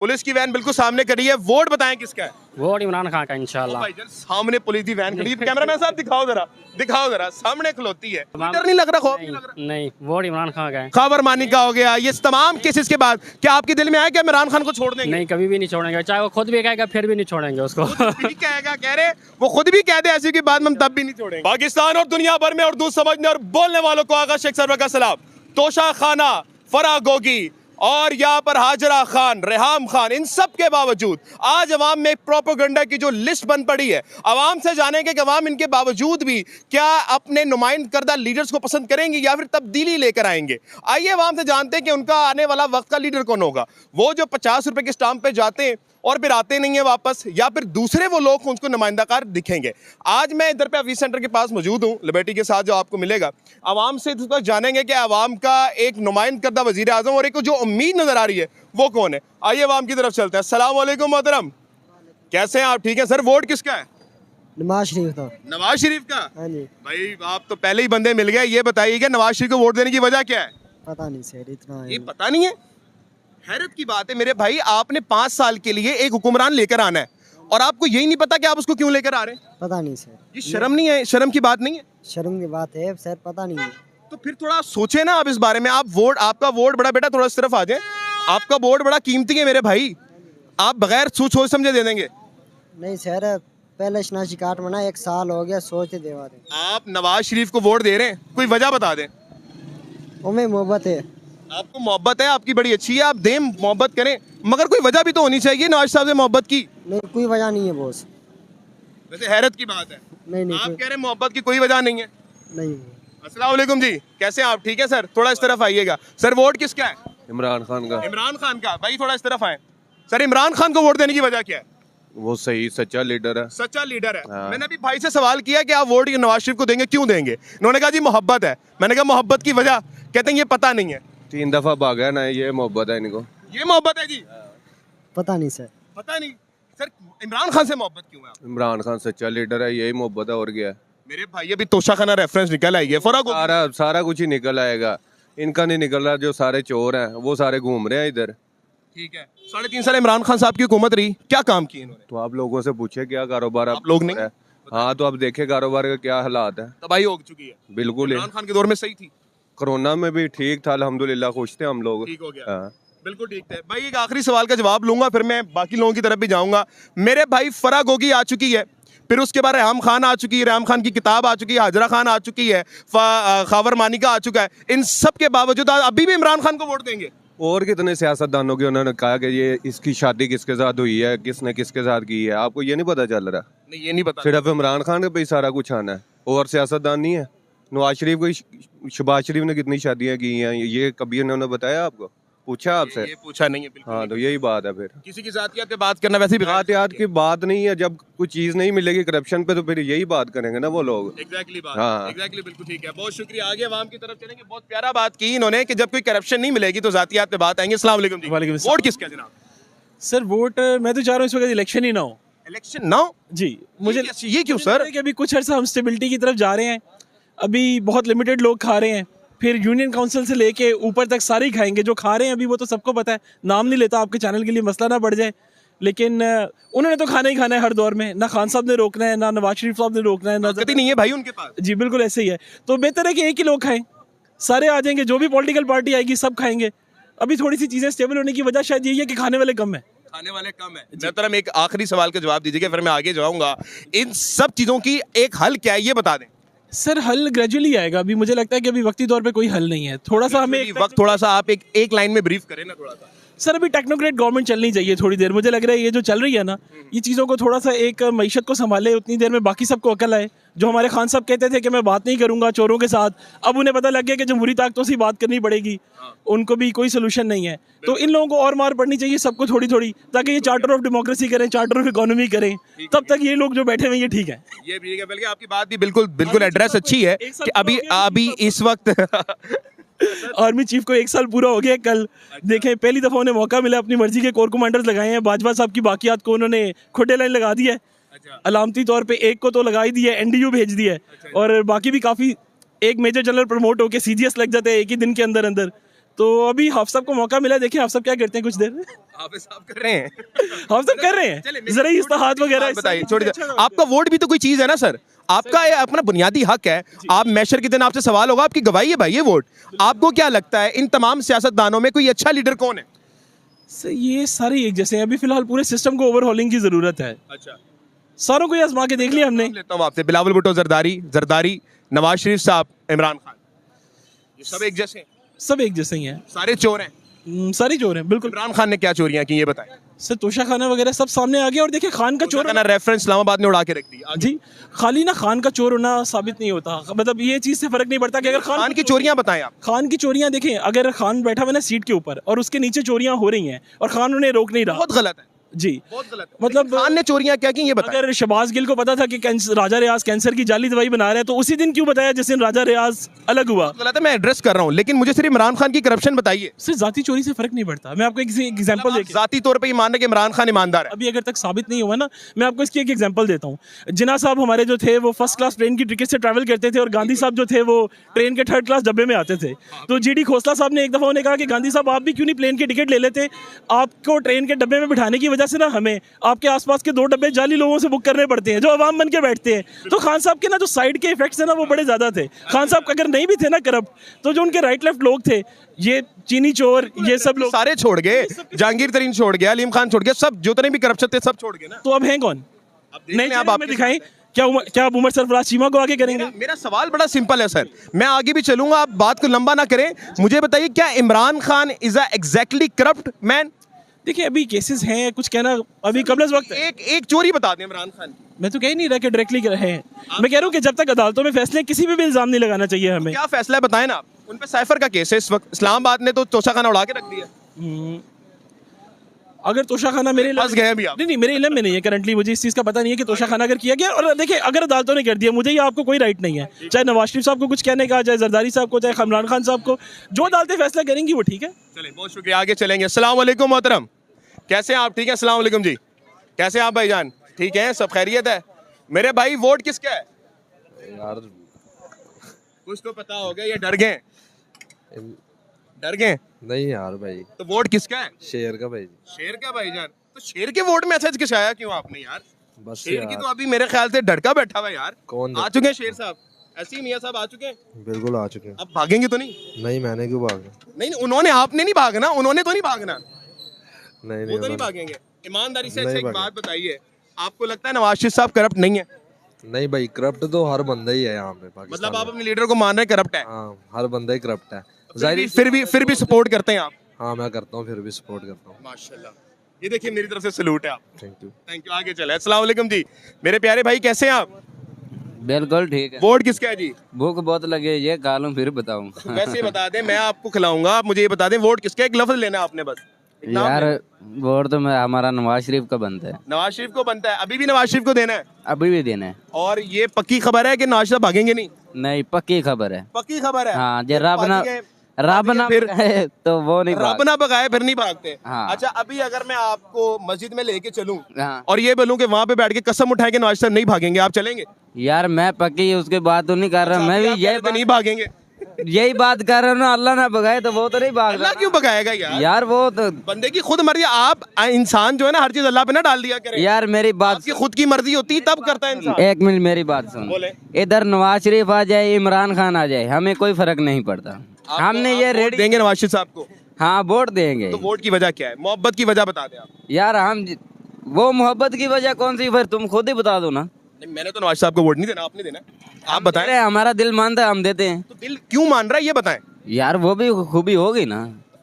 Police की van बिल्कुल सामने खड़ी है, वोट बताएं किसका है? वोट इमरान खान का इंशाल्लाह। भाईजान सामने पुलिस की वैन खड़ी है, कैमरामैन साहब दिखाओ जरा सामने खलोती है, डर नहीं लग रहा, खौफ नहीं लग रहा? नहीं, वोट इमरान खान का है। खबर मानी का हो गया, ये तमाम केसेस के बाद क्या आपके दिल में आया कि इमरान खान को छोड़ देंगे? नहीं, कभी भी नहीं छोड़ेंगे, चाहे वो खुद भी कहेगा फिर भी नहीं छोड़ेंगे उसको। भी कहेगा, कह रहे वो खुद भी कह दे ऐसी की बात, हम तब भी नहीं छोड़ेंगे। पाकिस्तान और दुनिया भर में उर्दू समझने और बोलने वालों को आगा शेख सरवर का सलाम। तोशा खाना, फरा गोगी और यहाँ पर हाजरा खान, रेहाम खान, इन सब के बावजूद आज अवाम में एक प्रोपेगेंडा की जो लिस्ट बन पड़ी है, अवाम से जानेंगे कि अवाम इनके बावजूद भी क्या अपने नुमाइंद करदा लीडर्स को पसंद करेंगे या फिर तब्दीली लेकर आएंगे। आइए अवाम से जानते हैं कि उनका आने वाला वक्त का लीडर कौन होगा। वो जो 50 रुपए के स्टाम्प पे जाते हैं और फिर आते नहीं है वापस, या फिर दूसरे वो लोग उनको नुमाइंदाकार दिखेंगे। आज मैं इधर पे अफीस सेंटर के पास मौजूद हूँ, लिबर्टी के साथ, जो आपको मिलेगा आवाम से इस पर जानेंगे कि आवाम का एक नुमाइंद करदा वजीर आजम और एक जो उम्मीद नजर आ रही है वो कौन है। आइए आवाम की तरफ चलते हैं। अस्सलाम वालेकुम मोहतरम, कैसे हैं आप? ठीक है सर, वोट किसका है? नवाज शरीफ का। नवाज शरीफ का? हाँ जी। भाई आप तो पहले ही बंदे मिल गए, ये बताइए कि नवाज शरीफ को वोट देने की वजह क्या है? पता नहीं सर, इतना है। ये पता नहीं है? हैरत की बात है मेरे भाई, आपने 5 साल के लिए एक हुक्मरान लेकर आना है और आपको यही नहीं पता कि आप उसको क्यों लेकर आ रहे हैं। पता नहीं सर। ये शर्म नहीं है? शर्म की बात नहीं है? शर्म की बात है सर, पता नहीं है। तो फिर थोड़ा सोचे ना आप इस बारे में। आप वोट, आपका वोट बड़ा, बेटा थोड़ा इस तरफ आ जाए, आपका वोट बड़ा कीमती है मेरे भाई, आप बगैर सोच समझे दे देंगे? नहीं सर, पहले शनाशी काट मना 1 साल हो गया, सोच के देवा दे। आप नवाज शरीफ को वोट दे रहे हैं, कोई वजह बता दें। उमें मोहब्बत है। आपको मोहब्बत है, आपकी बड़ी अच्छी है, आप दें, मोहब्बत करें, मगर कोई वजह भी तो होनी चाहिए नवाज साहब से मोहब्बत की। नहीं, कोई वजह नहीं है बॉस। वैसे हैरत की बात है, नहीं आप कह रहे हैं मोहब्बत की कोई वजह नहीं है। नहीं। अस्सलाम वालेकुम जी, कैसे हैं आप? ठीक है सर, थोड़ा इस तरफ आइएगा। सर वोट किसका है? इमरान खान का। इमरान खान का। भाई थोड़ा इस तरफ आए। सर इमरान खान को वोट देने की वजह क्या है? वो सही सच्चा लीडर है। सच्चा लीडर है। हाँ। मैंने अभी भाई से सवाल किया कि आप वोट नवाज शरीफ को देंगे, क्यों देंगे? उन्होंने कहा जी मोहब्बत है। मैंने कहा मोहब्बत की वजह? कहते हैं ये पता नहीं है। 3 दफा भागा ना, ये मोहब्बत है इनको। ये मोहब्बत है जी? पता नहीं सर। पता नहीं। सर इमरान खान से मोहब्बत क्यों है? इमरान खान सच्चा लीडर है, यही मोहब्बत है, और क्या है? मेरे भाई अभी तोशा खाना रेफरेंस निकल आई है, फर्क होगा। सारा कुछ ही निकल आएगा। इनका नहीं निकल रहा, जो सारे चोर हैं वो सारे घूम रहे हैं इधर। ठीक है, 3.5 साल इमरान खान साहब की हुकूमत रही, क्या काम किए इन्होंने? तो आप लोगों से पूछे क्या कारोबार आप लोग नहीं? है? हाँ, तो अब देखे कारोबार का क्या हालात है। तबाही हो चुकी है। बिल्कुल। इमरान खान के दौर में सही थी, कोरोना में भी ठीक था, अल्हम्दुलिल्लाह, खुश थे हम लोग। ठीक हो गया। हाँ। बिल्कुल ठीक है भाई। एक आखिरी सवाल का जवाब लूंगा, फिर मैं बाकी लोगों की तरफ भी जाऊंगा। मेरे भाई फरा गोगी आ चुकी है, फिर उसके बाद रेहाम खान आ चुकी है, रेहाम खान की किताब आ चुकी है, हाजरा खान आ चुकी है, खावर मानिका आ चुका है। इन सब के बावजूद अभी भी इमरान खान को वोट देंगे? और कितने सियासतदानों की उन्होंने कहा कि ये इसकी शादी किसके साथ हुई है, किसने किसके साथ की है, आपको ये नहीं पता चल रहा? नहीं, ये नहीं पता। सिर्फ इमरान खान पे ही सारा कुछ आना है, और सियासतदान नहीं है। नवाज शरीफ को, शहबाज शरीफ ने कितनी शादियां की हैं, ये कभी उन्होंने बताया आपको? पूछा आपसे? ये पूछा नहीं है बिल्कुल। हाँ, तो यही बात है। फिर किसी की जातियात पे बात करना वैसे भी जातियात की बात नहीं है, जब कोई चीज नहीं मिलेगी करप्शन पे, तो फिर यही बात करेंगे ना वो लोग। एग्जैक्टली बात। हाँ। एग्जैक्टली, बिल्कुल ठीक है। बहुत शुक्रिया। आगे आवाम की तरफ चलेंगे। बहुत प्यारा बात की इन्होंने कि जब कोई करप्शन नहीं मिलेगी तो जातियात पे बात आएंगे। अस्सलाम वालेकुम जी। वालेकुम अस्सलाम। वोट किसका है जनाब? सर वोट मैं तो चाह रहा हूँ इस वक्त इलेक्शन ही ना हो। इलेक्शन ना हो? जी, मुझे ये क्यों सर? कि अभी कुछ अर्सा हम स्टेबिलिटी की तरफ जा रहे हैं, अभी बहुत लिमिटेड लोग खा रहे हैं, फिर यूनियन काउंसिल से लेके ऊपर तक सारे ही खाएंगे। जो खा रहे हैं अभी वो तो सबको पता है, नाम नहीं लेता आपके चैनल के लिए मसला ना बढ़ जाए, लेकिन उन्होंने तो खाना ही खाना है हर दौर में। ना खान साहब ने रोकना है, ना नवाज शरीफ साहब ने रोकना है, ना कभी नहीं है भाई उनके पास। जी बिल्कुल ऐसे ही है। तो बेहतर है कि एक ही लोग खाएं, सारे आ जाएंगे, जो भी पॉलिटिकल पार्टी आएगी सब खाएंगे। अभी थोड़ी सी चीज़ें स्टेबल होने की वजह शायद यही है कि खाने वाले कम है। खाने वाले कम है। मोहतरम एक आखिरी सवाल का जवाब दीजिएगा, फिर मैं आगे जाऊंगा। इन सब चीजों की एक हल क्या है ये बता दें। सर हल ग्रेजुअली आएगा, अभी मुझे लगता है कि अभी वक्ती तौर पे कोई हल नहीं है। थोड़ा सा हमें वक्त, थोड़ा सा आप एक लाइन में ब्रीफ करें ना थोड़ा सा। सर अभी टेक्नोक्रेट गवर्नमेंट चलनी चाहिए थोड़ी देर। मुझे लग रहा है ये जो चल रही है ना, ये चीज़ों को थोड़ा सा एक मईशत को संभाले, उतनी देर में बाकी सबको अकल आए। जो हमारे खान साहब कहते थे कि मैं बात नहीं करूंगा चोरों के साथ, अब उन्हें पता लग गया कि जमहूरी ताकतों से बात करनी पड़ेगी, उनको भी कोई सोल्यूशन नहीं है। तो इन लोगों को और मार पड़नी चाहिए सबको थोड़ी थोड़ी, ताकि ये चार्टर ऑफ डेमोक्रेसी करें, चार्टर ऑफ इकोनॉमी करें, तब तक ये लोग जो बैठे हुए हैं ये ठीक है। ये ठीक है, बल्कि आपकी बात भी बिल्कुल एड्रेस अच्छी है कि अभी इस वक्त आर्मी चीफ को 1 साल पूरा हो गया कल। देखें पहली दफ़ा उन्हें मौका मिला, अपनी मर्जी के कोर कमांडर्स लगाए हैं। बाजवा साहब की बाकियात को उन्होंने खोटे लाइन लगा दी है, अलामती तौर पे एक को तो लगा ही दी है, NDU भेज दिया है, और बाकी भी काफ़ी, एक मेजर जनरल प्रमोट होकर CGS लग जाते हैं एक ही दिन के अंदर अंदर। तो अभी हाफ साहब को मौका मिला, देखिए हाफ साहब क्या करते हैं कुछ देर में। आप साफ कर रहे हैं हाफ साहब कर रहे हैं जरा इस्तेहाद वगैरह। बताइए छोड़िए, आपका वोट भी तो कोई चीज है ना सर, आपका ये अपना बुनियादी हक है। आप मैशर के दिन आपसे सवाल होगा, आपकी गवाही है भाई ये वोट। आपको क्या लगता है इन तमाम सियासतदानों में कोई अच्छा लीडर कौन है? सर ये सारे एक जैसे हैं, अभी फिलहाल पूरे सिस्टम को ओवरहॉलिंग की जरूरत है। अच्छा, सारों को ही आजमा के देख लिया हमने। लेता हूँ आपसे, बिलावल भुट्टो जरदारी, नवाज शरीफ साहब, इमरान खान, ये सब एक जैसे हैं? सब एक जैसे ही हैं, सारे चोर हैं? सारी चोर हैं बिल्कुल। इमरान खान ने क्या चोरियां की ये बताएं। सर तोशा खाना वगैरह सब सामने आ गया। और देखिए खान का चोर का रेफरेंस इस्लामाबाद ने उड़ा के रख दिया। जी, खाली ना खान का चोर होना साबित नहीं होता, मतलब ये चीज से फर्क नहीं पड़ता कि अगर खान की चोरियां बताएं आप। खान की चोरियां देखें, अगर खान बैठा हुआ ना सीट के ऊपर और उसके नीचे चोरियां हो रही हैं और खान उन्हें रोक नहीं रहा, बहुत गलत है जी, बहुत गलत है। मतलब खान ने चोरियां क्या की ये बताएं। अगर शहबाज गिल को पता था कि राजा रियाज कैंसर की जाली दवाई बना रहे हैं तो उसी दिन क्यों बताया जिस दिन राजा रियाज अलग हुआ? गलत है, मैं एड्रेस कर रहा हूं, लेकिन मुझे सिर्फ इमरान खान की करप्शन बताइए। सिर्फ जाती चोरी से फर्क नहीं पड़ता। मैं आपको एक एग्जांपल देके, जाती तौर पे ये मान रहे कि इमरान खान ईमानदार है, अभी अगर तक साबित नहीं हुआ ना, मैं आपको इसकी एक एग्जांपल देता हूँ। जिन्ना साहब हमारे जो थे वो फर्स्ट क्लास ट्रेन की टिकट से ट्रैवल करते थे और गांधी साहब जो थे वो ट्रेन के थर्ड क्लास डब्बे में आते थे। तो जीडी खोसला साहब ने एक दफा उन्हें कहा कि गांधी साहब आप भी क्यों नहीं प्लेन की टिकट ले लेते, आपको ट्रेन के डब्बे में बिठाने की वजह से ना हमें आपके आसपास के 2 डब्बे जाली लोगों से बुक करने पड़ते हैं जो अवाम बन के बैठते हैं। तो खान साहब के ना जो साइड के इफेक्ट्स है ना वो बड़े ज्यादा थे। खान साहब अगर नहीं भी थे ना करप्ट, तो जो उनके राइट लेफ्ट लोग थे, ये चीनी चोर, ये सब लोग सारे छोड़ गए, जहांगीर तरीन छोड़ गया, अलीम खान छोड़ गया, सब जितने भी करप्शन थे सब छोड़ गए ना। तो अब हैं कौन? नहीं, आप हमें दिखाएं क्या आप उमर सरफराज चीमा को आगे करेंगे? मेरा सवाल बड़ा सिंपल है सर, मैं आगे भी चलूंगा, आप बात को लंबा ना करें। मुझे बताइए, क्या Imran Khan is a exactly corrupt man? देखिए अभी केसेस हैं, कुछ कहना अभी कबल वक्त है। एक चोरी बता दें इमरान खान की। मैं तो कह ही नहीं रहा कि डायरेक्टली है, मैं कह रहा हूँ कि जब तक अदालतों में फैसले किसी पे भी इल्जाम नहीं लगाना चाहिए हमें। क्या फैसला है बताएं ना आप। उन पे साइफर का केस है इस वक्त, इस्लामाबाद ने तो तोशाखाना उड़ा के रख दिया। अगर तोशाखाना मेरे फंस गए अभी आप। नहीं मेरे इल्म में नहीं है करंटली, मुझे इस चीज़ का पता नहीं है कि तोशाखाना अगर किया गया। और देखिए अगर अदालतों ने कर दिया, मुझे या आपको कोई राइट नहीं है, चाहे नवाज शरीफ साहब को कुछ कहने का, चाहे जरदारी साहब को, चाहे इमरान खान साहब को, जो अदालतें फैसला करेंगी वो ठीक है। चलिए बहुत शुक्रिया, आगे चलेंगे। अस्सलाम वालेकुम मोहतरम, कैसे हैं आप? ठीक है, अस्सलाम वालेकुम जी, कैसे हैं आप भाईजान? ठीक है, सब खैरियत है? मेरे भाई वोट किसका है यार? कुछ तो पता होगा, ये डर गए? डर गए? नहीं यार भाई, तो वोट किसका है? शेर का भाई। शेर का भाईजान? तो शेर के वोट में मैसेज किसाया क्यों आपने यार? बस शेर की यार, तो अभी मेरे ख्याल से डरका बैठा हुआ है यार। कौन आ चुके हैं शेर साहब, ऐसी मियां साहब आ चुके हैं? बिल्कुल आ चुके हैं। अब भागेंगे तो नहीं? नहीं मैंने क्यों भागा? नहीं, उन्होंने, आपने नहीं भागना, उन्होंने तो नहीं भागना, नहीं वो तो नहीं उन्होंने- भागेंगे। ईमानदारी से नहीं अच्छा एक भागेंगे। बात बताइए, आपको लगता है नवाज शरीफ साहब करप्ट नहीं है? नहीं भाई, करप्ट तो हर बंदा ही है यहाँ पे पाकिस्तान मतलब आप में। अपने लीडर को मान रहे हैं करप्ट है? हाँ, हर बंदा ही करप्ट है। फिर भी सपोर्ट करते हैं आप? हाँ मैं करता हूँ, फिर भी सपोर्ट करता हूँ। माशाल्लाह, ये देखिए मेरी तरफ से सलूट है आप। Thank you. थैंक यू, आगे चले। अस्सलाम वालेकुम जी, मेरे प्यारे भाई कैसे हैं आप? बिल्कुल ठीक है। वोट किसका है जी? भूख बहुत लगी है, ये खा लूं फिर बताऊं। वैसे ही बता दें, मैं आपको खिलाऊंगा, आप मुझे ये बता दें वोट किसका है? एक लफ्ज लेना है आपने बस, एक नाम यार लेना। वोट तो मैं हमारा नवाज शरीफ का बनता है, नवाज शरीफ को बनता है, अभी भी नवाज शरीफ को देना है? अभी भी देना है। और ये पक्की खबर है कि नवाज शरीफ भागेंगे नहीं? नहीं पक्की खबर है। पक्की खबर है? हाँ, जे रब ना फिर पकाए तो वो नहीं रब ना पकाए फिर नहीं भागते। हाँ। अच्छा, अभी अगर मैं आपको मस्जिद में लेके चलूं हाँ। और ये बोलूं कि वहां पे बैठ के कसम उठाए कि नवाज साहब नहीं भागेंगे, आप चलेंगे? यार मैं पक्की उसके बात तो नहीं कर रहा, मैं भी नहीं भागेंगे? यही बात कर रहा हूँ ना, अल्लाह ना भगाए तो वो तो नहीं भाग अल्लाह रहा। क्यों भगाएगा यार? यार वो तो बंदे की खुद मर्जी, आप इंसान जो है ना हर चीज अल्लाह पे ना डाल दिया करें। यार मेरी बात आपकी खुद की मर्जी होती है तब करता है इंसान। एक मिनट मेरी बात सुन। बोले। इधर नवाज शरीफ आ जाए, इमरान खान आ जाए, हमें कोई फर्क नहीं पड़ता। हमने ये वोट रेडी देंगे नवाज शरीफ साहब को? हाँ वोट देंगे। तो वोट की वजह क्या है? मोहब्बत की वजह बता दें आप। यार वो मोहब्बत की वजह कौन सी, फिर तुम खुद ही बता दो ना। नहीं, मैंने तो नवाज साहब को वोट नहीं देना, आपने देना। आप बताएं। अरे हमारा दिल मानता है, हम देते हैं। तो दिल क्यों मान रहा है ये बताएं। यार वो भी खूबी होगी ना।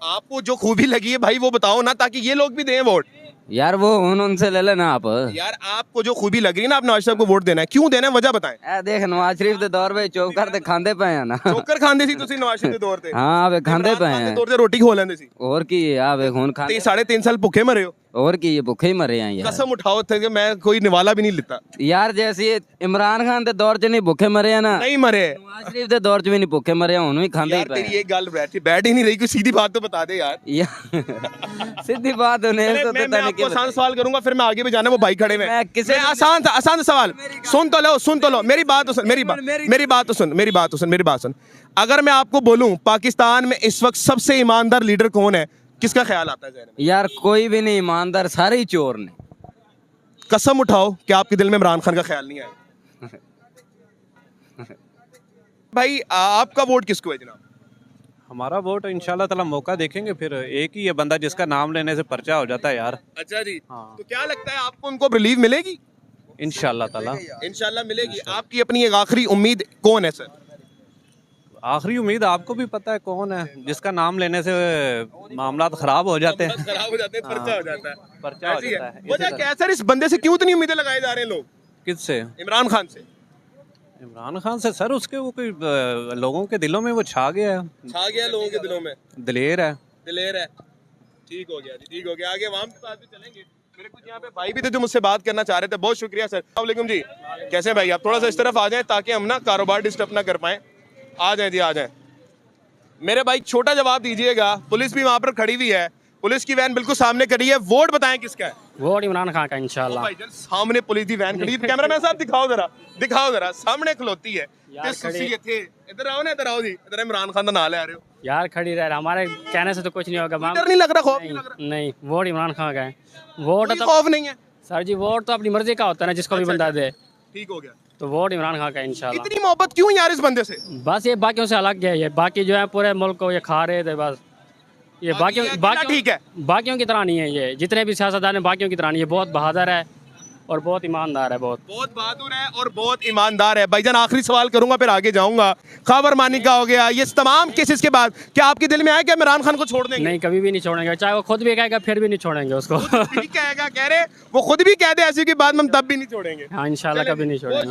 आपको जो खूबी लगी है भाई वो बताओ ना, ताकि ये लोग भी दें वोट। यार वो उनसे ले लेना आप। यार आपको जो खूबी लग रही है ना, आप नवाज साहब को वोट देना है, क्यों देना है वजह बताएं। ए देख नवाज शरीफ के दौर पे चौक करते खांदे पे है ना। चोकर खांदे सी तुसी नवाज शरीफ के दौर ते? हाँ वे खांदे पे इमरान खान हैं। दे दौर ते रोटी खो लेंदे सी? और की आप खून खा 3.5 साल भुखे मरे हो। और की ये भूखे ही मरे हैं यार कसम उठाओ थे कि मैं कोई निवाला भी नहीं लेता यार जैसे ये इमरान खान दे दौर च नहीं भूखे मरे हैं ना नहीं मरे नवाज शरीफ दे दौर च भी नहीं भूखे मरे हुन भी खांदे ही यार पे तेरी एक गल बैठ ही नहीं रही कोई सीधी बात तो बता दे यार यार सीधी बात होने तो मैं आपको आसान सवाल करूंगा फिर मैं आगे भी जाना वो भाई खड़े हुए हैं। मैं किसे- मैं आसान सवाल सुन तो लो मेरी बात तो सुन मेरी बात सुन अगर मैं आपको बोलूं पाकिस्तान में इस वक्त सबसे ईमानदार लीडर कौन है किसका ख्याल आता है ज़हन में? यार कोई भी नहीं ईमानदार सारे ही चोर ने कसम उठाओ कि आपके दिल में इमरान खान का ख्याल नहीं आया भाई आपका वोट किसको है जनाब? हमारा वोट इंशाल्लाह ताला मौका देखेंगे फिर एक ही है बंदा जिसका नाम लेने से पर्चा हो जाता है यार अच्छा जी हाँ। तो क्या लगता है आपको उनको रिलीफ मिलेगी? इंशाल्लाह ताला इंशाल्लाह मिलेगी। आपकी अपनी एक आखिरी उम्मीद कौन है सर? आखिरी उम्मीद आपको भी पता है कौन है जिसका नाम लेने से मामला खराब हो जाते हैं खराब हो जाते हैं पर्चा हो जाता है पर्चा हो ऐसी है। जाता है वजह क्या है सर इस बंदे से क्यों इतनी उम्मीदें लगाए जा रहे हैं लोग किससे इमरान खान से? इमरान खान से सर उसके वो कोई लोगों के दिलों में वो छा गया है छा गया लोगों के दिलों में दिलेर है दिलेर है। ठीक हो गया जी ठीक हो गया आगे वहां के पास भी चलेंगे। मेरे कुछ यहाँ पे भाई भी थे जो मुझसे बात करना चाह रहे थे। बहुत शुक्रिया सर। अस्सलाम वालेकुम जी कैसे हैं भाई आप? थोड़ा सा इस तरफ आ जाएं ताकि हम ना कारोबार डिस्टर्ब ना कर पाएं। आ जाएं जी आ जाएं। मेरे भाई छोटा जवाब दीजिएगा। पुलिस भी वहां पर खड़ी हुई है। पुलिस की वैन बिल्कुल सामने खड़ी है। वोट बताएं किसका है? वोट इमरान खान का इंशाल्लाह। भाईजान सामने पुलिस की वैन खड़ी है। कैमरामैन साहब दिखाओ जरा सामने खलोती है यार खड़ी- इधर आओ ना इधर आओ जी इधर इमरान खान का नाम ले आ रहे हो। यार खड़ी रह हमारे कहने से तो कुछ नहीं होगा डर नहीं लग रहा खौफ नहीं लग रहा? नहीं वोट इमरान खान का है। वोट कोई तो खौफ नहीं है। सर जी वोट तो अपनी मर्जी का होता है ना जिसको भी बंदा दे ठीक हो गया। तो वोट इमरान खान का है इंशाल्लाह। इतनी मोहब्बत क्यों यार इस बंदे से? बस ये बाकियों से अलग है ये बाकी जो है पूरे मुल्क को ये खा रहे थे बस ये बाकी ठीक है। बाकियों की तरह नहीं है ये जितने भी सियासतदान हैं बाकियों की तरह नहीं है बहुत बहादुर है और बहुत ईमानदार है बहुत बहादुर है और बहुत ईमानदार है। भाईजान आखिरी सवाल करूंगा फिर आगे जाऊंगा। खबर मानी का हो गया ये तमाम केसेस के बाद क्या आपके दिल में आया कि इमरान खान को छोड़ देंगे? नहीं कभी भी नहीं छोड़ेंगे चाहे वो खुद भी कहेगा फिर भी नहीं छोड़ेंगे उसको ठीक कहेगा कह रहे वो खुद भी कह दे ऐसी की बात हम तब भी नहीं छोड़ेंगे। हाँ इंशाल्लाह कभी नहीं छोड़ेंगे।